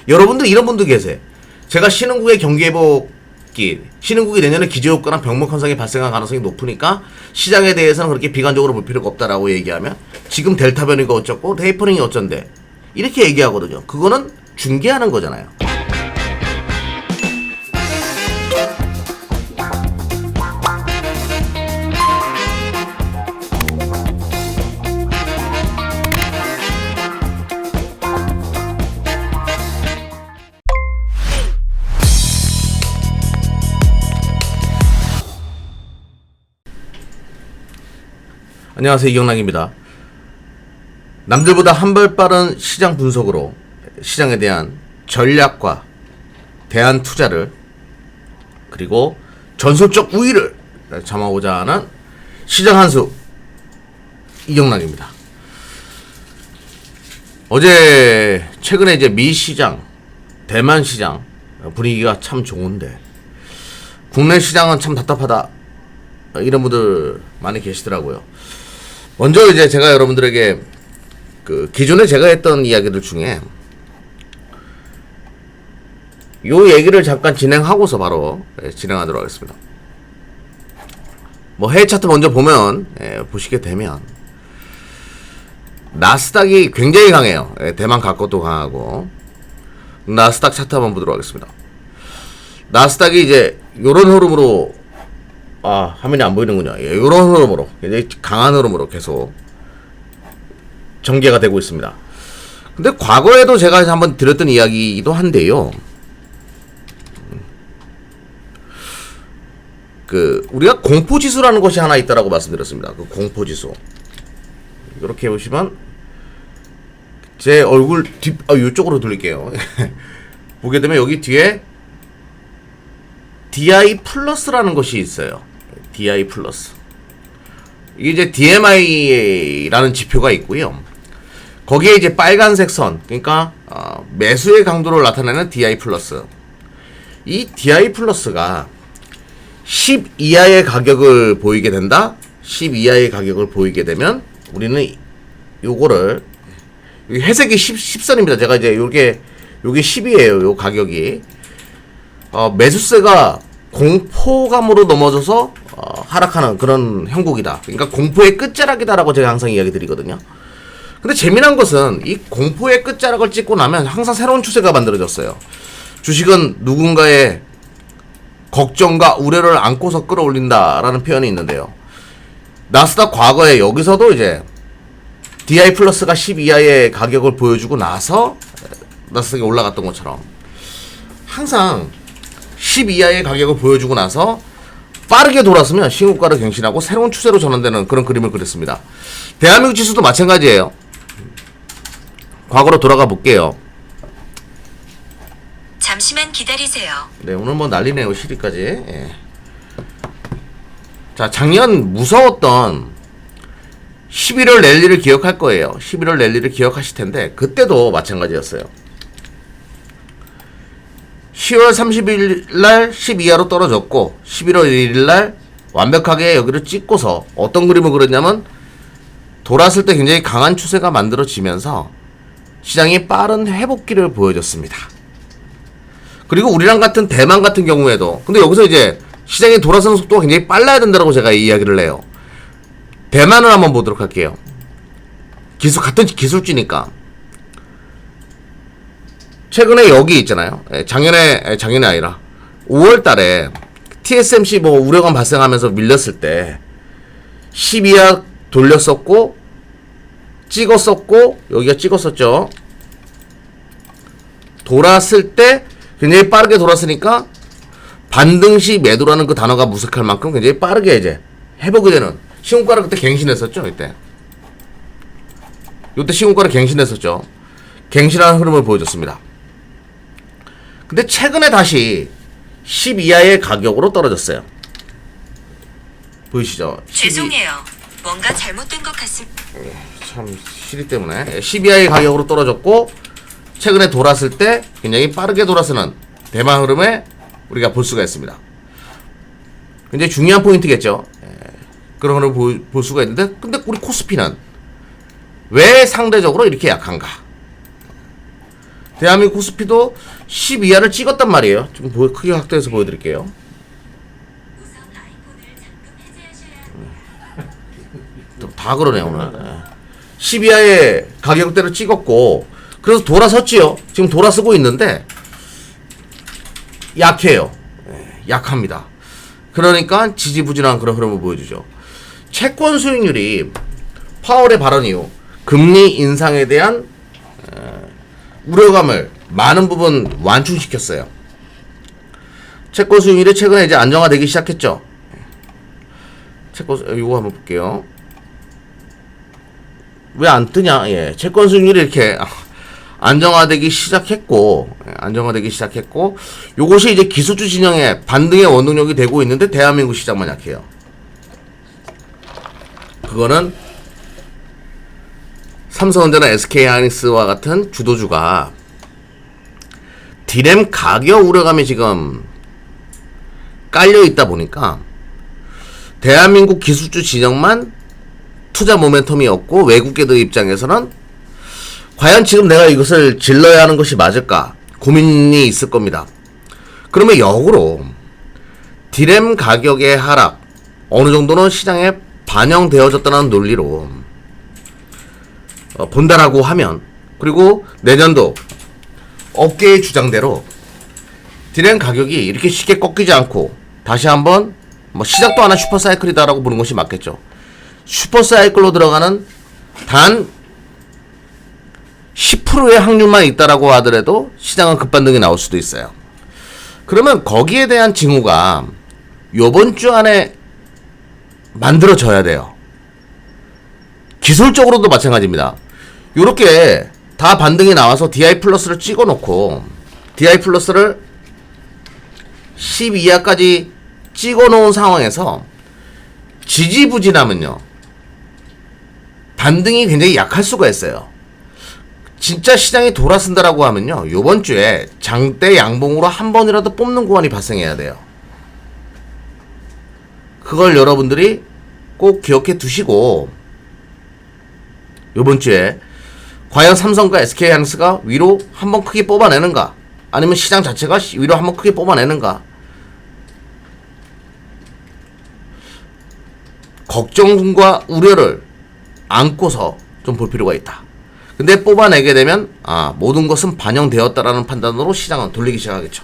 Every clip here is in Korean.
여러분들 이런 분도 계세요. 제가 신흥국의 경기회복기, 신흥국이 내년에 기저효과나 병목 현상이 발생할 가능성이 높으니까 시장에 대해서는 그렇게 비관적으로 볼 필요가 없다라고 얘기하면 지금 델타 변이가 어쩌고 테이퍼링이 어쩐데 이렇게 얘기하거든요. 그거는 중계하는 거잖아요. 안녕하세요, 이경락입니다. 남들보다 한 발 빠른 시장 분석으로 시장에 대한 전략과 대안 투자를 그리고 전술적 우위를 점하고자 하는 시장 한수 이경락입니다. 어제 최근에 이제 미 시장, 대만 시장 분위기가 참 좋은데 국내 시장은 참 답답하다 이런 분들 많이 계시더라고요. 먼저 이제 제가 여러분들에게 그 기존에 제가 했던 이야기들 중에 요 얘기를 잠깐 진행하고서 바로 진행하도록 하겠습니다. 뭐 해외 차트 먼저 보면 보시게 되면 나스닥이 굉장히 강해요. 대만 갖고도 강하고. 나스닥 차트 한번 보도록 하겠습니다. 나스닥이 이제 요런 흐름으로 화면이 안 보이는군요. 이런 흐름으로 굉장히 강한 흐름으로 계속 전개가 되고 있습니다. 근데 과거에도 제가 한번 드렸던 이야기이기도 한데요. 그 우리가 공포지수라는 것이 하나 있다라고 말씀드렸습니다. 그 공포지수 이렇게 보시면 제 얼굴 뒤 이쪽으로 돌릴게요. 보게 되면 여기 뒤에 DI 플러스라는 것이 있어요. DI 플러스. 이게 이제 DMI라는 지표가 있고요. 거기에 이제 빨간색 선, 그러니까 매수의 강도를 나타내는 DI 플러스. 이 DI 플러스가 10 이하의 가격을 보이게 된다. 10 이하의 가격을 보이게 되면 우리는 요거를 여기 회색이 10선입니다. 제가 이제 요게 10이에요. 요 가격이. 매수세가 공포감으로 넘어져서 하락하는 그런 형국이다. 그러니까 공포의 끝자락이다라고 제가 항상 이야기 드리거든요. 근데 재미난 것은 이 공포의 끝자락을 찍고 나면 항상 새로운 추세가 만들어졌어요. 주식은 누군가의 걱정과 우려를 안고서 끌어올린다라는 표현이 있는데요. 나스닥 과거에 여기서도 이제 DI 플러스가 10 이하의 가격을 보여주고 나서 나스닥이 올라갔던 것처럼 항상 10 이하의 가격을 보여주고 나서 빠르게 돌았으면 신고가를 갱신하고 새로운 추세로 전환되는 그런 그림을 그렸습니다. 대한민국 지수도 마찬가지예요. 과거로 돌아가 볼게요. 잠시만 기다리세요. 네, 오늘 뭐 난리네요. 시리까지. 예. 자, 작년 무서웠던 11월 랠리를 기억할 거예요. 11월 랠리를 기억하실 텐데 그때도 마찬가지였어요. 10월 30일 날 10 이하로 떨어졌고 11월 1일 날 완벽하게 여기를 찍고서 어떤 그림을 그렸냐면 돌았을 때 굉장히 강한 추세가 만들어지면서 시장이 빠른 회복기를 보여줬습니다. 그리고 우리랑 같은 대만 같은 경우에도 근데 여기서 이제 시장이 돌아서는 속도가 굉장히 빨라야 된다고 제가 이야기를 해요. 대만을 한번 보도록 할게요. 같은 기술주니까. 최근에 여기 있잖아요. 작년이 아니라 5월 달에 TSMC 뭐 우려감 발생하면서 밀렸을 때 10 이하 돌렸었고 찍었었고 여기가 찍었었죠. 돌았을 때 굉장히 빠르게 돌았으니까 반등시 매도라는 그 단어가 무색할 만큼 굉장히 빠르게 이제 회복이 되는 신고가를 그때 갱신했었죠. 이때 신고가를 갱신했었죠. 갱신하는 흐름을 보여줬습니다. 근데 최근에 다시 10 이하의 가격으로 떨어졌어요. 보이시죠? 죄송해요. 뭔가 잘못된 것 같습니다. 참 시리 때문에 10 이하의 가격으로 떨어졌고 최근에 돌았을 때 굉장히 빠르게 돌아서는 대만 흐름에 우리가 볼 수가 있습니다. 굉장히 중요한 포인트겠죠. 그런 흐름을 볼 수가 있는데 근데 우리 코스피는 왜 상대적으로 이렇게 약한가? 대한민국 코스피도 10 이하를 찍었단 말이에요. 좀 크게 확대해서 보여드릴게요. 다 그러네 오늘. 10 이하의 가격대를 찍었고 그래서 돌아섰지요. 지금 돌아서고 있는데 약해요. 약합니다. 그러니까 지지부진한 그런 흐름을 보여주죠. 채권 수익률이 파월의 발언 이후 금리 인상에 대한 우려감을 많은 부분 완충시켰어요. 채권 수익률이 최근에 이제 안정화되기 시작했죠. 채권 이거 한번 볼게요. 왜 안 뜨냐? 예, 채권 수익률이 이렇게 안정화되기 시작했고, 요것이 이제 기술주 진영의 반등의 원동력이 되고 있는데 대한민국 시장만 약해요. 그거는 삼성전자나 SK하이닉스와 같은 주도주가 디램 가격 우려감이 지금 깔려 있다 보니까 대한민국 기술주 진영만 투자 모멘텀이 없고 외국계들 입장에서는 과연 지금 내가 이것을 질러야 하는 것이 맞을까 고민이 있을 겁니다. 그러면 역으로 디램 가격의 하락 어느 정도는 시장에 반영되어졌다는 논리로 본다라고 하면, 그리고 내년도 업계의 주장대로 디램 가격이 이렇게 쉽게 꺾이지 않고 다시 한번 시작도 안 한 슈퍼사이클이다라고 보는 것이 맞겠죠. 슈퍼사이클로 들어가는 단 10%의 확률만 있다라고 하더라도 시장은 급반등이 나올 수도 있어요. 그러면 거기에 대한 징후가 요번 주 안에 만들어져야 돼요. 기술적으로도 마찬가지입니다. 요렇게 다 반등이 나와서 DI 플러스를 찍어 놓고 DI 플러스를 10 이하까지 찍어 놓은 상황에서 지지부진하면요 반등이 굉장히 약할 수가 있어요. 진짜 시장이 돌아선다라고 하면요 요번 주에 장대 양봉으로 한 번이라도 뽑는 구간이 발생해야 돼요. 그걸 여러분들이 꼭 기억해 두시고, 요번 주에 과연 삼성과 SK하이닉스가 위로 한번 크게 뽑아내는가, 아니면 시장 자체가 위로 한번 크게 뽑아내는가, 걱정과 우려를 안고서 좀 볼 필요가 있다. 근데 뽑아내게 되면 모든 것은 반영되었다라는 판단으로 시장은 돌리기 시작하겠죠.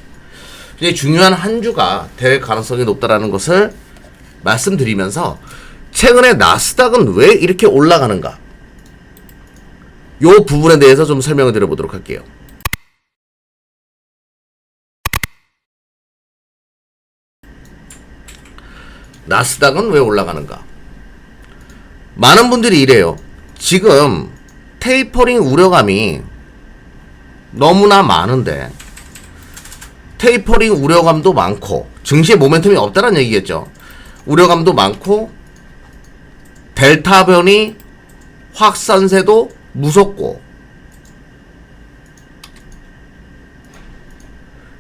이제 중요한 한 주가 될 가능성이 높다라는 것을 말씀드리면서, 최근에 나스닥은 왜 이렇게 올라가는가, 요 부분에 대해서 좀 설명을 드려보도록 할게요. 나스닥은 왜 올라가는가? 많은 분들이 이래요. 지금 테이퍼링 우려감이 너무나 많은데, 테이퍼링 우려감도 많고 증시에 모멘텀이 없다는 얘기겠죠. 우려감도 많고 델타 변이 확산세도 무섭고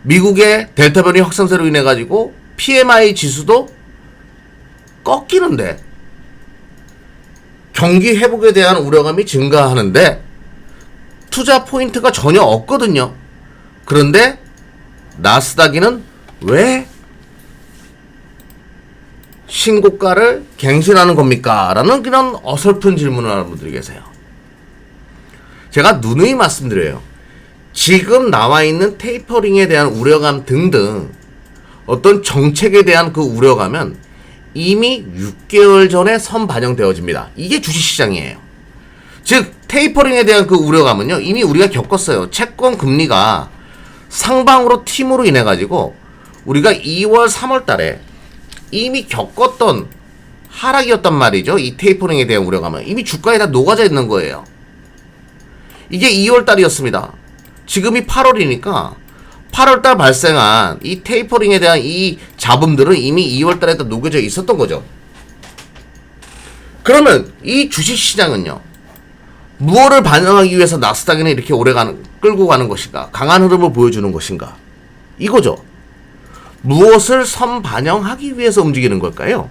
미국의 델타 변이 확산세로 인해 가지고 PMI 지수도 꺾이는데, 경기 회복에 대한 우려감이 증가하는데 투자 포인트가 전혀 없거든요. 그런데 나스닥이는 왜 신고가를 갱신하는 겁니까? 라는 그런 어설픈 질문을 하는 분들이 계세요. 제가 누누이 말씀드려요. 지금 나와 있는 테이퍼링에 대한 우려감 등등 어떤 정책에 대한 그 우려감은 이미 6개월 전에 선반영되어집니다. 이게 주식시장이에요. 즉 테이퍼링에 대한 그 우려감은요 이미 우리가 겪었어요. 채권 금리가 상방으로 튀므로 인해 가지고 우리가 2월 3월 달에 이미 겪었던 하락이었단 말이죠. 이 테이퍼링에 대한 우려감은 이미 주가에 다 녹아져 있는 거예요. 이게 2월 달이었습니다. 지금이 8월이니까 8월 달 발생한 이 테이퍼링에 대한 이 잡음들은 이미 2월 달에 다 녹여져 있었던 거죠. 그러면 이 주식시장은요 무엇을 반영하기 위해서 나스닥에는 이렇게 끌고 가는 것인가, 강한 흐름을 보여주는 것인가, 이거죠. 무엇을 선반영하기 위해서 움직이는 걸까요?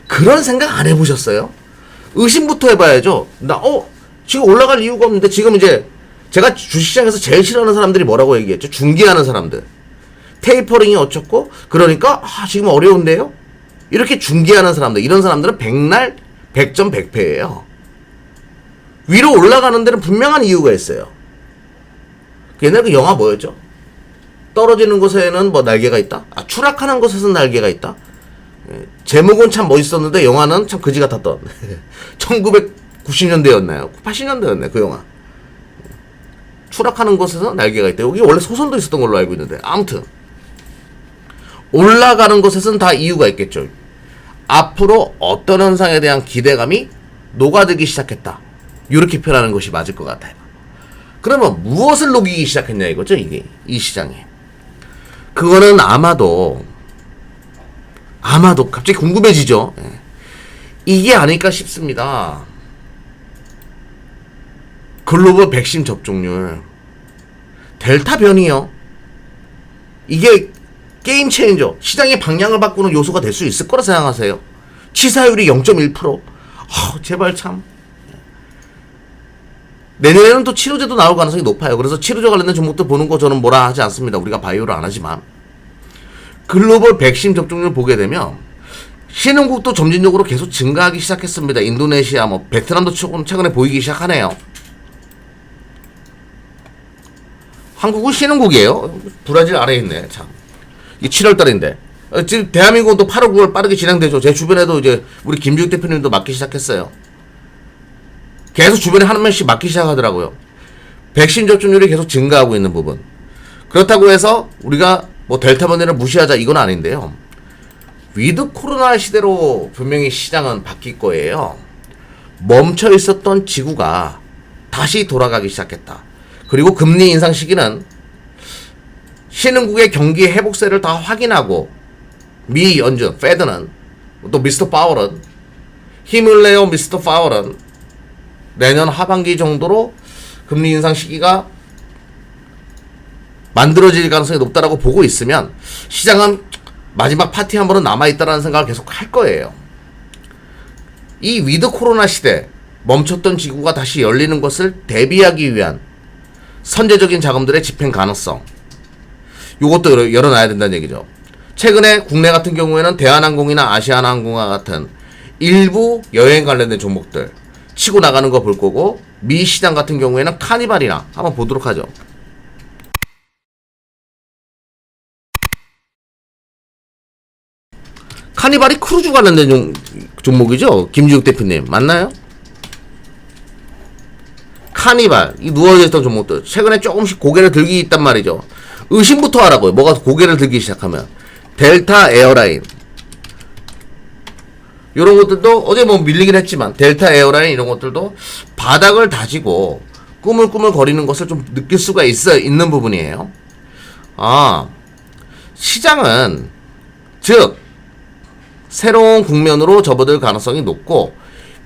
그런 생각 안 해보셨어요? 의심부터 해봐야죠. 지금 올라갈 이유가 없는데 지금 이제 제가 주식시장에서 제일 싫어하는 사람들이 뭐라고 얘기했죠? 중개하는 사람들. 테이퍼링이 어쩌고? 그러니까 지금 어려운데요? 이렇게 중개하는 사람들, 이런 사람들은 백날 백전백패예요. 위로 올라가는 데는 분명한 이유가 있어요. 옛날 그 영화 뭐였죠? 떨어지는 곳에는 뭐 날개가 있다? 추락하는 곳에서는 날개가 있다? 제목은 참 멋있었는데 영화는 참 그지 같았던 1990년대였나요? 80년대였나요? 그 영화. 추락하는 곳에서 날개가 있다. 여기 원래 소설도 있었던 걸로 알고 있는데 아무튼 올라가는 곳에서는 다 이유가 있겠죠. 앞으로 어떤 현상에 대한 기대감이 녹아들기 시작했다. 이렇게 표현하는 것이 맞을 것 같아요. 그러면 무엇을 녹이기 시작했냐 이거죠, 이게 이 시장이. 그거는 아마도 갑자기 궁금해지죠. 이게 아닐까 싶습니다. 글로벌 백신 접종률 델타 변이요. 이게 게임 체인저, 시장의 방향을 바꾸는 요소가 될 수 있을 거라 생각하세요? 치사율이 0.1%. 제발 참. 내년에는 또 치료제도 나올 가능성이 높아요. 그래서 치료제 관련된 종목들 보는 거 저는 뭐라 하지 않습니다. 우리가 바이오를 안 하지만. 글로벌 백신 접종률 보게 되면 신흥국도 점진적으로 계속 증가하기 시작했습니다. 인도네시아, 베트남도 최근에 보이기 시작하네요. 한국은 신흥국이에요. 브라질 아래에 있네. 참. 이 7월 달인데. 지금 대한민국은 또 8월, 9월 빠르게 진행되죠. 제 주변에도 이제 우리 김주익 대표님도 맞기 시작했어요. 계속 주변에 한 명씩 맞기 시작하더라고요. 백신 접종률이 계속 증가하고 있는 부분. 그렇다고 해서 우리가 델타 변이를 무시하자 이건 아닌데요. 위드 코로나 시대로 분명히 시장은 바뀔 거예요. 멈춰 있었던 지구가 다시 돌아가기 시작했다. 그리고 금리 인상 시기는 신흥국의 경기 회복세를 다 확인하고 미 연준, 페드는 또 미스터 파월은 힘을 내요. 미스터 파월은 내년 하반기 정도로 금리 인상 시기가 만들어질 가능성이 높다라고 보고 있으면 시장은 마지막 파티 한 번은 남아있다라는 생각을 계속 할 거예요. 이 위드 코로나 시대 멈췄던 지구가 다시 열리는 것을 대비하기 위한 선제적인 자금들의 집행 가능성, 요것도 열어놔야 된다는 얘기죠. 최근에 국내 같은 경우에는 대한항공이나 아시아나항공과 같은 일부 여행 관련된 종목들 치고 나가는 거 볼 거고, 미 시장 같은 경우에는 카니발이나 한번 보도록 하죠. 카니발이 크루즈 관련된 종목이죠. 김주욱 대표님 맞나요? 카니발, 이 누워져 있던 종목들 최근에 조금씩 고개를 들기 있단 말이죠. 의심부터 하라고요. 뭐가 고개를 들기 시작하면. 델타 에어라인, 이런 것들도 어제 밀리긴 했지만 델타 에어라인 이런 것들도 바닥을 다지고 꾸물꾸물 거리는 것을 좀 느낄 수가 있는 부분이에요. 시장은 즉 새로운 국면으로 접어들 가능성이 높고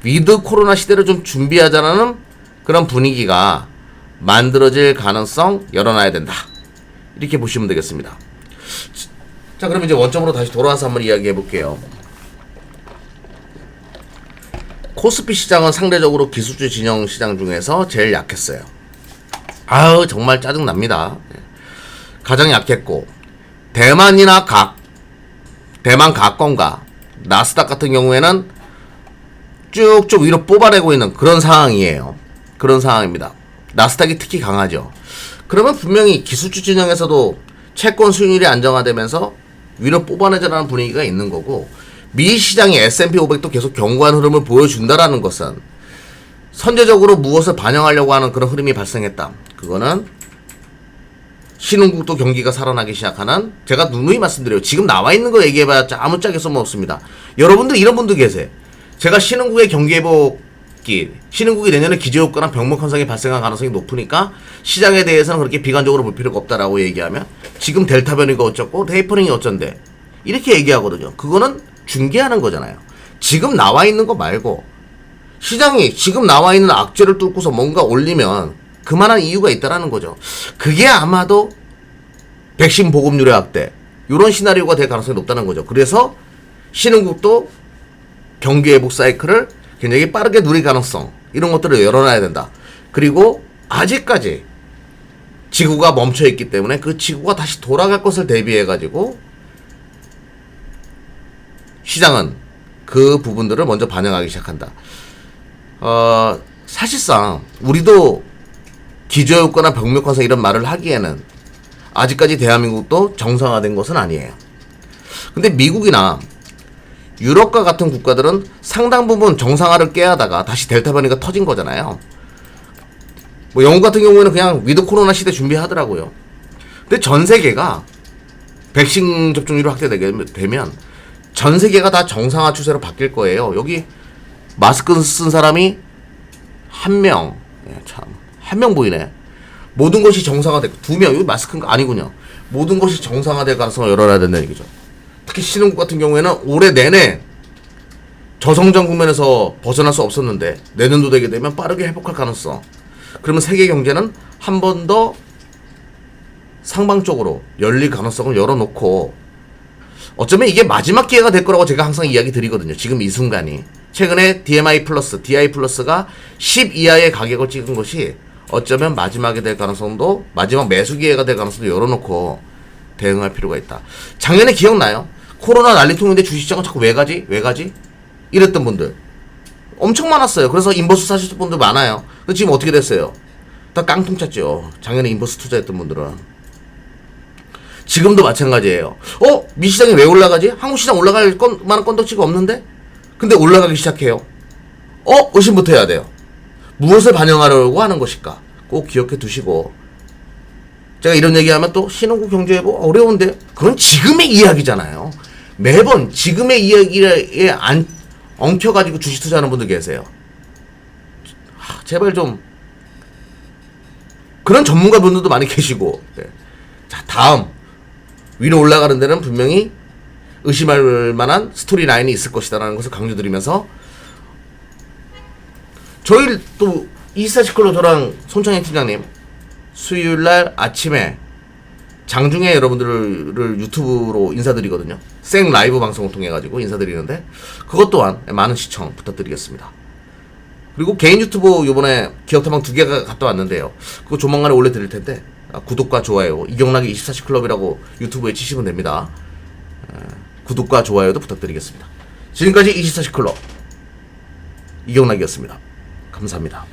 위드 코로나 시대를 좀 준비하자라는 그런 분위기가 만들어질 가능성 열어놔야 된다. 이렇게 보시면 되겠습니다. 자, 그럼 이제 원점으로 다시 돌아와서 한번 이야기해 볼게요. 코스피 시장은 상대적으로 기술주 진영 시장 중에서 제일 약했어요. 정말 짜증납니다. 가장 약했고, 대만 가건과 나스닥 같은 경우에는 쭉쭉 위로 뽑아내고 있는 그런 상황이에요. 그런 상황입니다. 나스닥이 특히 강하죠. 그러면 분명히 기술주 진영에서도 채권 수익률이 안정화되면서 위로 뽑아내자라는 분위기가 있는 거고, 미 시장의 S&P 500도 계속 견고한 흐름을 보여준다라는 것은 선제적으로 무엇을 반영하려고 하는 그런 흐름이 발생했다. 그거는 신흥국도 경기가 살아나기 시작하는, 제가 누누이 말씀드려요. 지금 나와 있는 거 얘기해봐야 아무짝에 쓸모없습니다. 여러분들 이런 분들 계세요. 제가 신흥국의 경기 회복기, 신흥국이 내년에 기저효과나 병목 현상이 발생할 가능성이 높으니까 시장에 대해서는 그렇게 비관적으로 볼 필요가 없다라고 얘기하면 지금 델타 변이가 어쩌고 테이퍼링이 어쩐데 이렇게 얘기하거든요. 그거는 중개하는 거잖아요. 지금 나와 있는 거 말고 시장이 지금 나와 있는 악재를 뚫고서 뭔가 올리면 그만한 이유가 있다라는 거죠. 그게 아마도 백신 보급률의 확대, 이런 시나리오가 될 가능성이 높다는 거죠. 그래서 신흥국도 경기 회복 사이클을 굉장히 빠르게 누릴 가능성, 이런 것들을 열어놔야 된다. 그리고 아직까지 지구가 멈춰 있기 때문에 그 지구가 다시 돌아갈 것을 대비해 가지고 시장은 그 부분들을 먼저 반영하기 시작한다. 사실상 우리도 기저효과나 병력환상 이런 말을 하기에는 아직까지 대한민국도 정상화된 것은 아니에요. 근데 미국이나 유럽과 같은 국가들은 상당 부분 정상화를 깨하다가 다시 델타 변이가 터진 거잖아요. 뭐 영국 같은 경우에는 그냥 위드 코로나 시대 준비하더라고요. 근데 전 세계가 백신 접종률이 확대되게 되면 전 세계가 다 정상화 추세로 바뀔 거예요. 여기 마스크 쓴 사람이 한 명, 한 명 보이네. 모든 것이 정상화되고, 2명, 여기 마스크인가? 아니군요. 모든 것이 정상화될 가능성을 열어놔야 된다는 얘기죠. 특히 신흥국 같은 경우에는 올해 내내 저성장 국면에서 벗어날 수 없었는데 내년도 되게 되면 빠르게 회복할 가능성. 그러면 세계 경제는 한 번 더 상방적으로 열릴 가능성을 열어놓고, 어쩌면 이게 마지막 기회가 될 거라고 제가 항상 이야기 드리거든요. 지금 이 순간이. 최근에 DMI 플러스, DI 플러스가 10 이하의 가격을 찍은 것이 어쩌면 마지막이 될 가능성도, 마지막 매수 기회가 될 가능성도 열어놓고 대응할 필요가 있다. 작년에 기억나요? 코로나 난리통인데 주식시장은 자꾸 왜 가지? 왜 가지? 이랬던 분들 엄청 많았어요. 그래서 인버스 사셨던 분들 많아요. 근데 지금 어떻게 됐어요? 다 깡통 찼죠. 작년에 인버스 투자했던 분들은. 지금도 마찬가지예요. 미시장이 왜 올라가지? 한국 시장 올라갈 만한 건덕지가 없는데? 근데 올라가기 시작해요. 의심부터 해야 돼요. 무엇을 반영하려고 하는 것일까? 꼭 기억해 두시고, 제가 이런 얘기하면 또 신흥국 경제예보 어려운데, 그건 지금의 이야기잖아요. 매번 지금의 이야기에 안 엉켜가지고 주식 투자하는 분들 계세요. 제발 좀 그런 전문가 분들도 많이 계시고. 네. 자, 다음 위로 올라가는 데는 분명히 의심할 만한 스토리 라인이 있을 것이다라는 것을 강조드리면서, 저희 또 이스타시클로 저랑 손창희 팀장님 수요일날 아침에 장중에 여러분들을 유튜브로 인사드리거든요. 생 라이브 방송을 통해 가지고 인사드리는데, 그것 또한 많은 시청 부탁드리겠습니다. 그리고 개인 유튜브 요번에 기업탐방 2개가 갔다 왔는데요. 그거 조만간에 올려드릴 텐데, 구독과 좋아요, 이경락의 24시 클럽이라고 유튜브에 치시면 됩니다. 구독과 좋아요도 부탁드리겠습니다. 지금까지 24시 클럽 이경락이었습니다. 감사합니다.